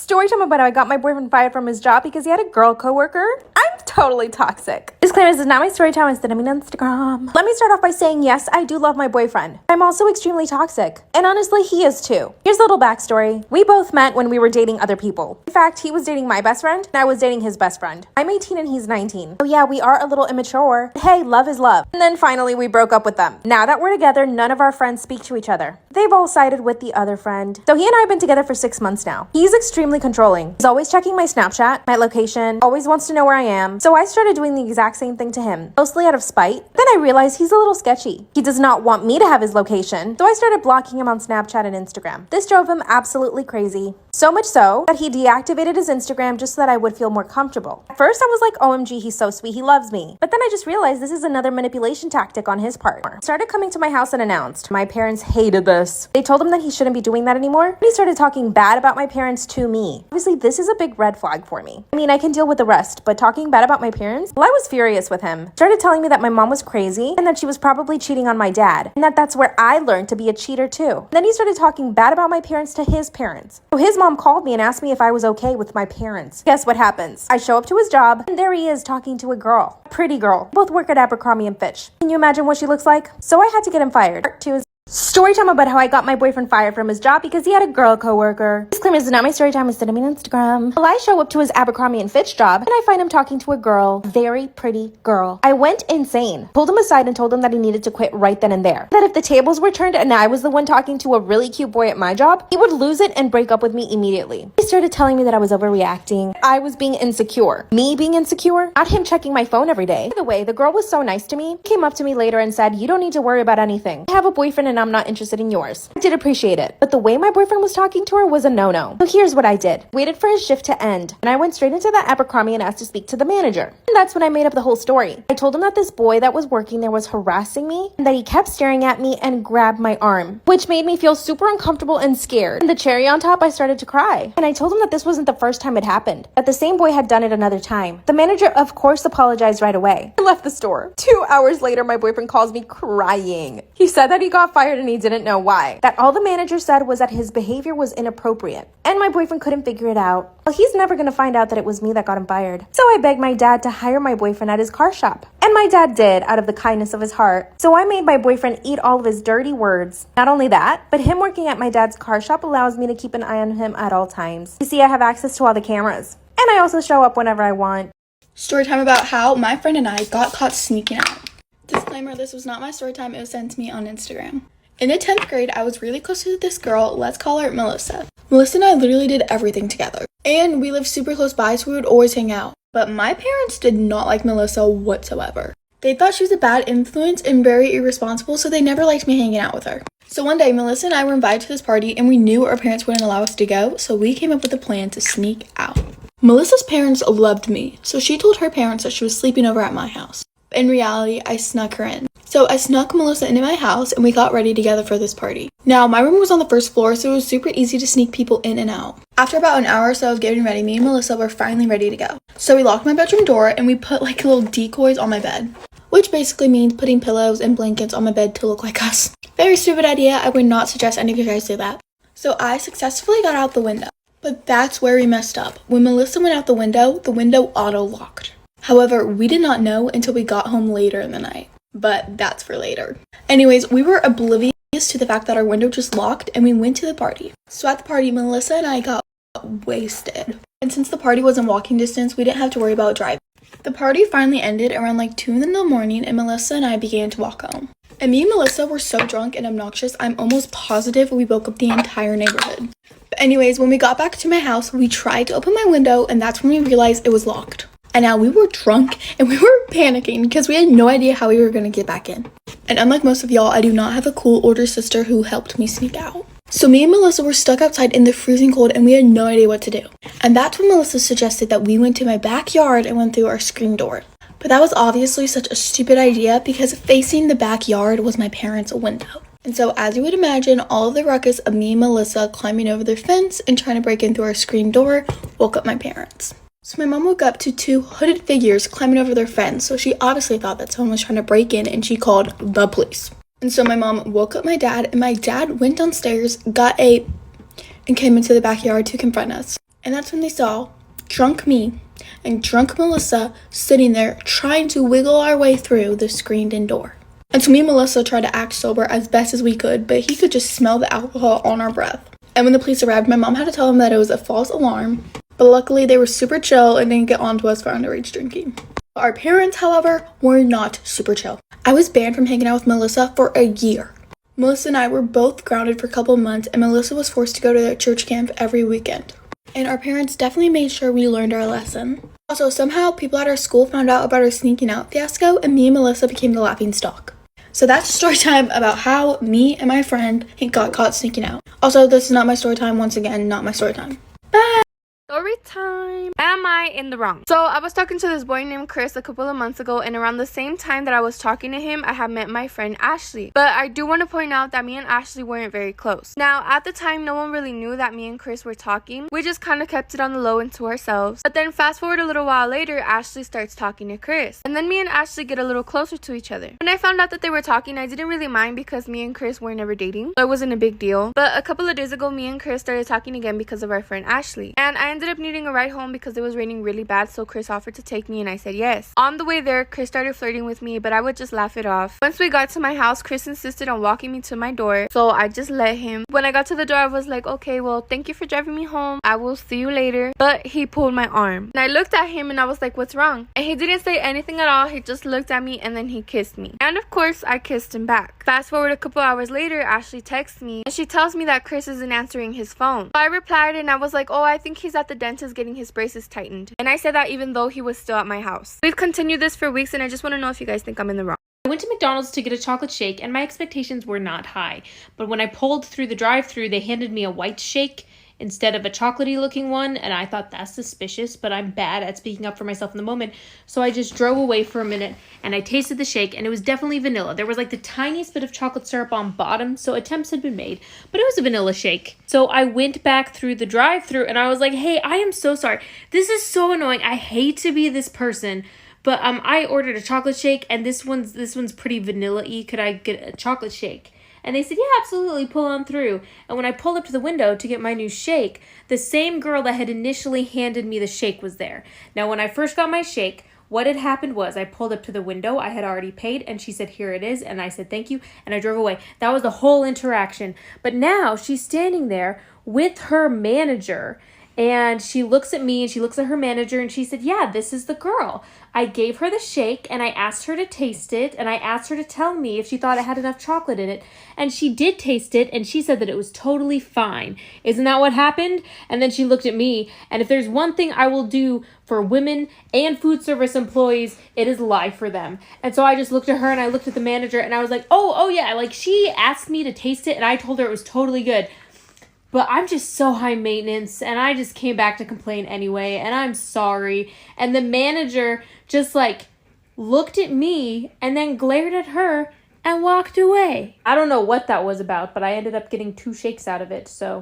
Storytime about how I got my boyfriend fired from his job because he had a girl coworker. I'm totally toxic. Disclaimer, this is not my story time, it's on Instagram. Let me start off by saying yes, I do love my boyfriend. I'm also extremely toxic. And honestly, he is too. Here's a little backstory. We both met when we were dating other people. In fact, he was dating my best friend and I was dating his best friend. I'm 18 and he's 19. So yeah, we are a little immature. But hey, love is love. And then finally we broke up with them. Now that we're together, none of our friends speak to each other. They've all sided with the other friend. So he and I have been together for 6 months now. He's extremely controlling. He's always checking my Snapchat, my location, always wants to know where I am. So I started doing the exact same thing to him, mostly out of spite. Then I realized he's a little sketchy. He does not want me to have his location. So I started blocking him on Snapchat and Instagram. This drove him absolutely crazy. So much so that he deactivated his Instagram just so that I would feel more comfortable. At first I was like, OMG, he's so sweet, he loves me. But then I just realized this is another manipulation tactic on his part. He started coming to my house and announced. My parents hated this. They told him that he shouldn't be doing that anymore. And he started talking bad about my parents to me. Obviously, this is a big red flag for me. I mean, I can deal with the rest, but talking bad about my parents? Well, I was furious with him. He started telling me that my mom was crazy and that she was probably cheating on my dad. And that's where I learned to be a cheater too. And then he started talking bad about my parents to his parents. So his mom called me and asked me if I was okay with my parents. Guess what happens? I show up to his job and there he is talking to a girl. A pretty girl. Both work at Abercrombie and Fitch. Can you imagine what she looks like? So I had to get him fired. Part 2 is story time about how I got my boyfriend fired from his job because he had a girl coworker. Disclaimer, this is not my story time, it's on Instagram. Well, I show up to his Abercrombie and Fitch job and I find him talking to a girl, very pretty girl. I went insane, pulled him aside and told him that he needed to quit right then and there. That if the tables were turned and I was the one talking to a really cute boy at my job, he would lose it and break up with me immediately. He started telling me that I was overreacting. I was being insecure. Me being insecure? Not him checking my phone every day. By the way, the girl was so nice to me. Came up to me later and said, you don't need to worry about anything. I have a boyfriend and I'm not interested in yours. I did appreciate it, but the way my boyfriend was talking to her was a no-no. So here's what I did. Waited for his shift to end, and I went straight into that Abercrombie and asked to speak to the manager. And that's when I made up the whole story. I told him that this boy that was working there was harassing me, and that he kept staring at me and grabbed my arm, which made me feel super uncomfortable and scared. And the cherry on top, I started to cry. And I told him that this wasn't the first time it happened, that the same boy had done it another time. The manager, of course, apologized right away. I left the store. 2 hours later, my boyfriend calls me crying. He said that he got fired and he didn't know why. That all the manager said was that his behavior was inappropriate. And my boyfriend couldn't figure it out. Well, he's never gonna find out that it was me that got him fired. So I begged my dad to hire my boyfriend at his car shop. And my dad did, out of the kindness of his heart. So I made my boyfriend eat all of his dirty words. Not only that, but him working at my dad's car shop allows me to keep an eye on him at all times. You see, I have access to all the cameras. And I also show up whenever I want. Story time about how my friend and I got caught sneaking out. Disclaimer, this was not my story time, it was sent to me on Instagram. In the 10th grade, I was really close to this girl, let's call her Melissa. Melissa and I literally did everything together. And we lived super close by, so we would always hang out. But my parents did not like Melissa whatsoever. They thought she was a bad influence and very irresponsible, so they never liked me hanging out with her. So one day, Melissa and I were invited to this party, and we knew our parents wouldn't allow us to go, so we came up with a plan to sneak out. Melissa's parents loved me, so she told her parents that she was sleeping over at my house. In reality, I snuck her in. So I snuck Melissa into my house and we got ready together for this party. Now, my room was on the first floor, so it was super easy to sneak people in and out. After about an hour or so of getting ready, me and Melissa were finally ready to go. So we locked my bedroom door and we put like little decoys on my bed, which basically means putting pillows and blankets on my bed to look like us. Very stupid idea. I would not suggest any of you guys do that. So I successfully got out the window. But that's where we messed up. When Melissa went out the window auto-locked. However, we did not know until we got home later in the night. But that's for later. Anyways, we were oblivious to the fact that our window just locked and we went to the party. So at the party, Melissa and I got wasted. And since the party was in walking distance, we didn't have to worry about driving. The party finally ended around like 2 in the morning and Melissa and I began to walk home. And me and Melissa were so drunk and obnoxious, I'm almost positive we woke up the entire neighborhood. But anyways, when we got back to my house, we tried to open my window and that's when we realized it was locked. And now we were drunk and we were panicking because we had no idea how we were going to get back in. And unlike most of y'all, I do not have a cool older sister who helped me sneak out. So me and Melissa were stuck outside in the freezing cold and we had no idea what to do. And that's when Melissa suggested that we went to my backyard and went through our screen door. But that was obviously such a stupid idea because facing the backyard was my parents' window. And so as you would imagine, all of the ruckus of me and Melissa climbing over their fence and trying to break in through our screen door woke up my parents. So my mom woke up to 2 hooded figures climbing over their fence, so she obviously thought that someone was trying to break in and she called the police. And so my mom woke up my dad and my dad went downstairs, and came into the backyard to confront us. And that's when they saw drunk me and drunk Melissa sitting there trying to wiggle our way through the screened-in door. And so me and Melissa tried to act sober as best as we could, but he could just smell the alcohol on our breath. And when the police arrived, my mom had to tell him that it was a false alarm, but luckily they were super chill and didn't get onto us for underage drinking. Our parents, however, were not super chill. I was banned from hanging out with Melissa for a year. Melissa and I were both grounded for a couple of months, and Melissa was forced to go to their church camp every weekend. And our parents definitely made sure we learned our lesson. Also, somehow people at our school found out about our sneaking out fiasco, and me and Melissa became the laughing stock. So that's a story time about how me and my friend got caught sneaking out. Also, this is not my story time. Once again, not my story time. Bye! Story time. Am I in the wrong? So I was talking to this boy named Chris a couple of months ago, and around the same time that I was talking to him, I had met my friend Ashley. But I do want to point out that me and Ashley weren't very close. Now, at the time, no one really knew that me and Chris were talking. We just kind of kept it on the low and to ourselves. But then fast forward a little while later, Ashley starts talking to Chris. And then me and Ashley get a little closer to each other. When I found out that they were talking, I didn't really mind because me and Chris were never dating. So it wasn't a big deal. But a couple of days ago, me and Chris started talking again because of our friend Ashley. And I ended up needing a ride home because it was raining really bad, so Chris offered to take me and I said yes. On the way there, Chris started flirting with me, but I would just laugh it off. Once we got to my house, Chris insisted on walking me to my door, so I just let him. When I got to the door, I was like, okay, well, thank you for driving me home. I will see you later. But he pulled my arm. And I looked at him and I was like, what's wrong? And he didn't say anything at all. He just looked at me and then he kissed me. And of course, I kissed him back. Fast forward a couple hours later, Ashley texts me and she tells me that Chris isn't answering his phone. So I replied and I was like, oh, I think he's at the dentist getting his braces tightened. And I said that even though he was still at my house. We've continued this for weeks and I just want to know if you guys think I'm in the wrong. I went to McDonald's to get a chocolate shake and my expectations were not high. But when I pulled through the drive-thru, they handed me a white shake instead of a chocolatey looking one, and I thought that's suspicious, but I'm bad at speaking up for myself in the moment. So I just drove away for a minute and I tasted the shake and it was definitely vanilla. There was like the tiniest bit of chocolate syrup on bottom, so attempts had been made, but it was a vanilla shake. So I went back through the drive-thru and I was like, hey, I am so sorry. This is so annoying. I hate to be this person, but I ordered a chocolate shake and this one's pretty vanilla-y. Could I get a chocolate shake? And they said, yeah, absolutely, pull on through. And when I pulled up to the window to get my new shake, the same girl that had initially handed me the shake was there. Now, when I first got my shake, what had happened was I pulled up to the window. I had already paid, and she said, here it is. And I said, thank you. And I drove away. That was the whole interaction. But now she's standing there with her manager. And she looks at me and she looks at her manager and she said, yeah, this is the girl. I gave her the shake and I asked her to taste it and I asked her to tell me if she thought it had enough chocolate in it. And she did taste it and she said that it was totally fine. Isn't that what happened? And then she looked at me, and if there's one thing I will do for women and food service employees, it is lie for them. And so I just looked at her and I looked at the manager and I was like, oh yeah, like she asked me to taste it and I told her it was totally good. But I'm just so high maintenance, and I just came back to complain anyway, and I'm sorry. And the manager just, like, looked at me and then glared at her and walked away. I don't know what that was about, but I ended up getting 2 shakes out of it, so